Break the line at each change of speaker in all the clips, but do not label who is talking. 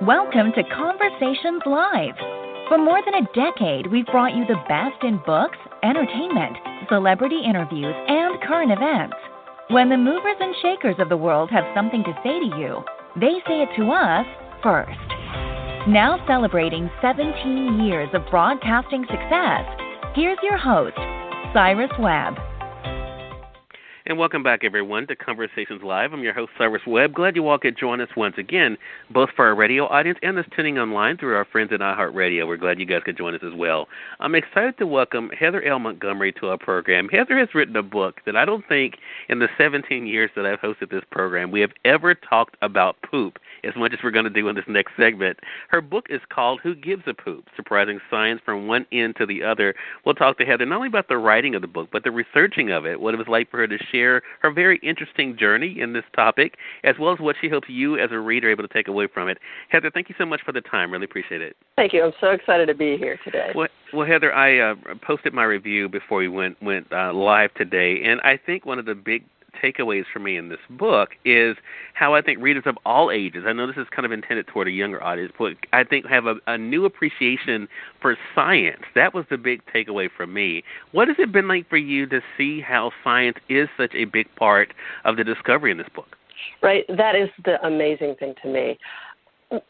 Welcome to Conversations Live. For more than a decade, we've brought you the best in books, entertainment, celebrity interviews, and current events. When the movers and shakers of the world have something to say to you, they say it to us first. Now celebrating 17 years of broadcasting success, here's your host, Cyrus Webb.
And welcome back, everyone, to Conversations Live. I'm your host, Cyrus Webb. Glad you all could join us once again, both for our radio audience and those tuning online through our friends at iHeartRadio. We're glad you guys could join us as well. I'm excited to welcome Heather L. Montgomery to our program. Heather has written a book that I don't think in the 17 years that I've hosted this program we have ever talked about poop as much as we're going to do in this next segment. Her book is called Who Gives a Poop? Surprising Science from One End to the Other. We'll talk to Heather not only about the writing of the book, but the researching of it, what it was like for her to share her very interesting journey in this topic, as well as what she hopes you as a reader are able to take away from it. Heather, thank you so much for the time. Really appreciate it.
Thank you. I'm so excited to be here today.
Well Heather, I posted my review before we went live today, and I think one of the big takeaways for me in this book is how I think readers of all ages, I know this is kind of intended toward a younger audience, but I think have a new appreciation for science. That was the big takeaway for me. What has it been like for you to see how science is such a big part of the discovery in this book?
Right. That is the amazing thing to me.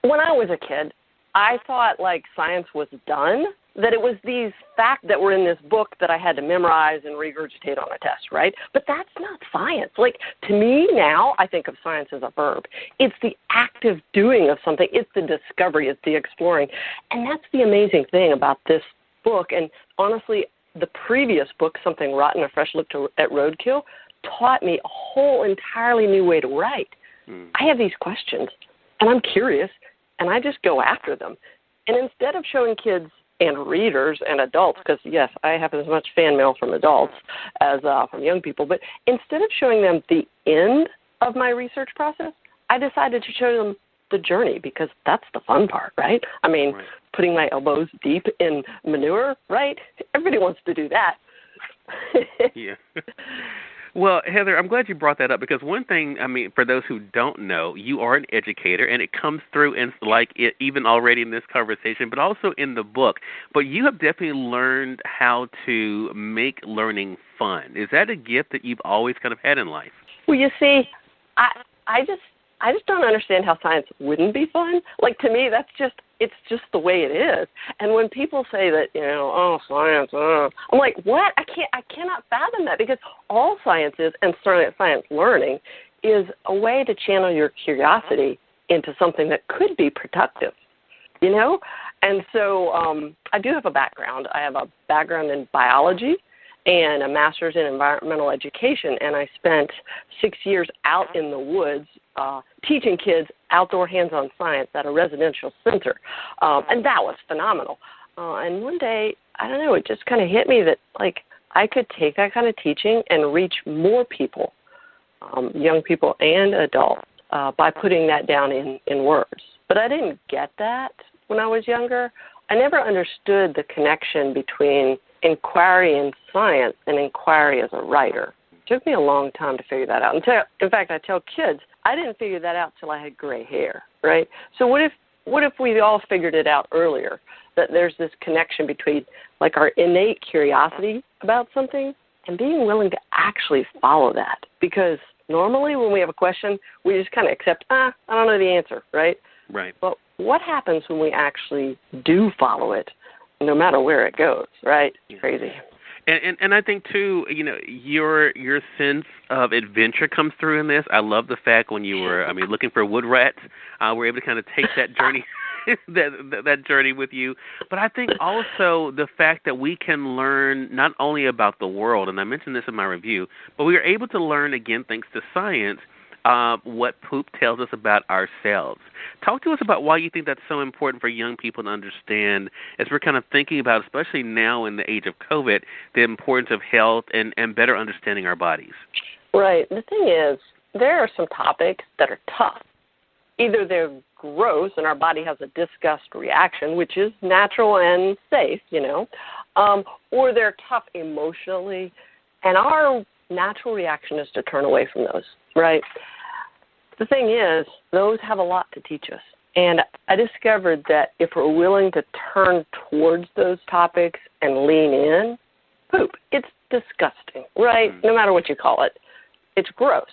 When I was a kid, I thought like science was done, that it was these facts that were in this book that I had to memorize and regurgitate on a test, right? But that's not science. Like, to me now, I think of science as a verb. It's the active doing of something. It's the discovery. It's the exploring. And that's the amazing thing about this book. And honestly, the previous book, Something Rotten, A Fresh Look at Roadkill, taught me a whole entirely new way to write. I have these questions, and I'm curious, and I just go after them. And instead of showing kids and readers and adults, because, yes, I have as much fan mail from adults as from young people, but instead of showing them the end of my research process, I decided to show them the journey, because that's the fun part, right? I mean, right. Putting my elbows deep in manure, right? Everybody wants to do that.
Yeah. Well, Heather, I'm glad you brought that up, because one thing, I mean, for those who don't know, you are an educator, and it comes through in even already in this conversation, but also in the book. But you have definitely learned how to make learning fun. Is that a gift that you've always kind of had in life?
Well, you see, I just don't understand how science wouldn't be fun. Like, to me, it's just the way it is. And when people say that, science, I'm like, what? I cannot fathom that, because all science is, and certainly science learning, is a way to channel your curiosity into something that could be productive, And so I do have a background. I have a background in biology and a master's in environmental education, and I spent 6 years out in the woods teaching kids outdoor hands-on science at a residential center, and that was phenomenal. And one day, I don't know, it just kind of hit me that, like, I could take that kind of teaching and reach more people, young people and adults, by putting that down in words. But I didn't get that when I was younger. I never understood the connection between inquiry in science and inquiry as a writer. It took me a long time to figure that out. In fact, I tell kids, I didn't figure that out till I had gray hair, right? So what if we all figured it out earlier, that there's this connection between, like, our innate curiosity about something and being willing to actually follow that? Because normally when we have a question, we just kind of accept, I don't know the answer, right?
Right.
But what happens when we actually do follow it, no matter where it goes, right? It's crazy.
And I think, too, your sense of adventure comes through in this. I love the fact when you were, looking for wood rats, we're able to kind of take that journey, that journey with you. But I think also the fact that we can learn not only about the world, and I mentioned this in my review, but we are able to learn, again, thanks to science, what poop tells us about ourselves. Talk to us about why you think that's so important for young people to understand, as we're kind of thinking about, especially now in the age of COVID, the importance of health and better understanding our bodies.
Right. The thing is, there are some topics that are tough. Either they're gross and our body has a disgust reaction, which is natural and safe, or they're tough emotionally, and our natural reaction is to turn away from those, right? The thing is, those have a lot to teach us. And I discovered that if we're willing to turn towards those topics and lean in, poop, it's disgusting, right? No matter what you call it, it's gross.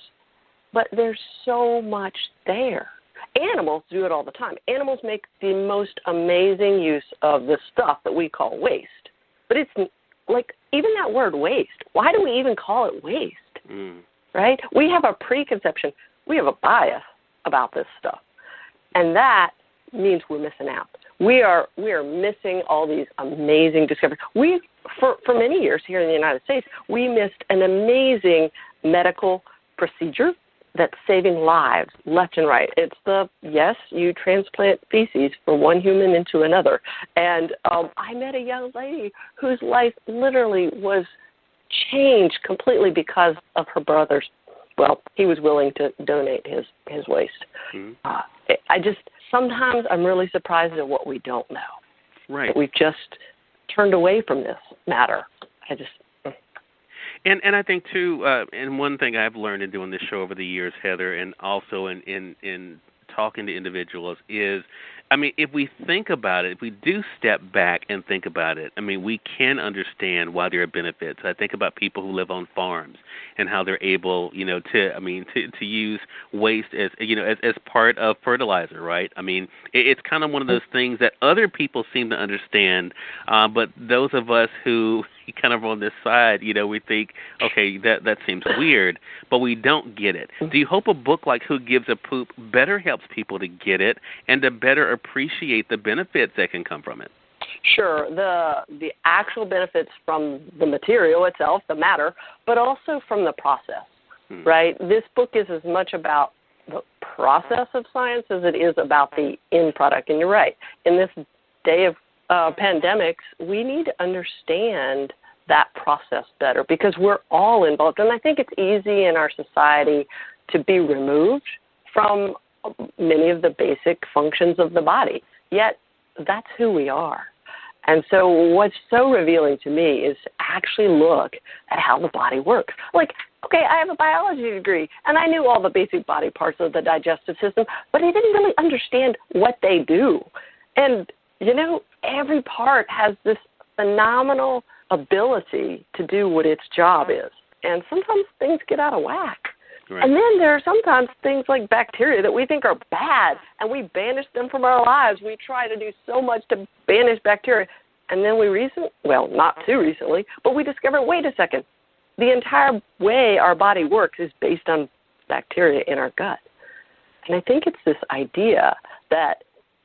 But there's so much there. Animals do it all the time. Animals make the most amazing use of the stuff that we call waste. But it's like, even that word waste, why do we even call it waste? Right? We have a preconception. We have a bias about this stuff. And that means we're missing out. We are missing all these amazing discoveries. For many years here in the United States, we missed an amazing medical procedure that's saving lives left and right. It's you transplant feces from one human into another. And I met a young lady whose life literally was changed completely because of her brother's. Well, he was willing to donate his waste. Sometimes I'm really surprised at what we don't know.
Right.
We've just turned away from this matter.
And I think, too, and one thing I've learned in doing this show over the years, Heather, and also in talking to individuals is, I mean, if we think about it, if we do step back and think about it, I mean, we can understand why there are benefits. I think about people who live on farms and how they're able, to use waste as part of fertilizer, right? I mean, it's kind of one of those things that other people seem to understand, but those of us who kind of on this side, we think, okay, that seems weird, but we don't get it. Do you hope a book like Who Gives a Poop better helps people to get it and to better appreciate the benefits that can come from it?
Sure, the actual benefits from the material itself, the matter, but also from the process, right? This book is as much about the process of science as it is about the end product. And you're right, in this day of pandemics, we need to understand that process better because we're all involved. And I think it's easy in our society to be removed from many of the basic functions of the body, yet that's who we are. And so what's so revealing to me is to actually look at how the body works. Like, okay, I have a biology degree, and I knew all the basic body parts of the digestive system, but I didn't really understand what they do. And, every part has this phenomenal ability to do what its job is. And sometimes things get out of whack. Right. And then there are sometimes things like bacteria that we think are bad, and we banish them from our lives. We try to do so much to banish bacteria. And then not too recently, but we discover, wait a second, the entire way our body works is based on bacteria in our gut. And I think it's this idea that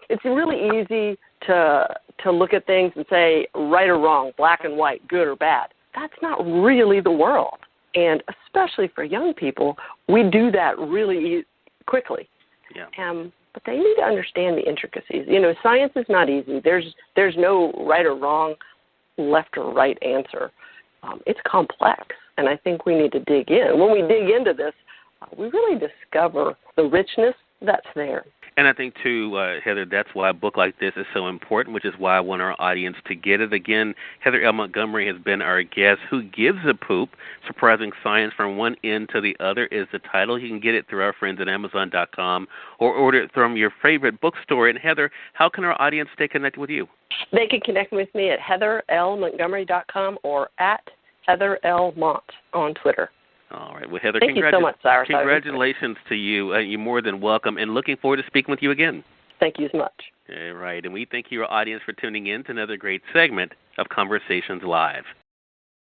it's really easy to look at things and say right or wrong, black and white, good or bad. That's not really the world. And especially for young people, we do that really quickly.
Yeah.
But they need to understand the intricacies. Science is not easy. There's no right or wrong, left or right answer. It's complex, and I think we need to dig in. When we dig into this, we really discover the richness that's there.
And I think, too, Heather, that's why a book like this is so important, which is why I want our audience to get it. Again, Heather L. Montgomery has been our guest. Who Gives a Poop? Surprising Science from One End to the Other is the title. You can get it through our friends at Amazon.com or order it from your favorite bookstore. And, Heather, how can our audience stay connected with you?
They can connect with me at heatherlmontgomery.com or at Heather L. Mont on Twitter.
All right. Well, Heather,
thank you so much, Cyrus.
Congratulations to you. You're more than welcome, and looking forward to speaking with you again.
Thank you so much.
All right. And we thank you, our audience, for tuning in to another great segment of Conversations Live.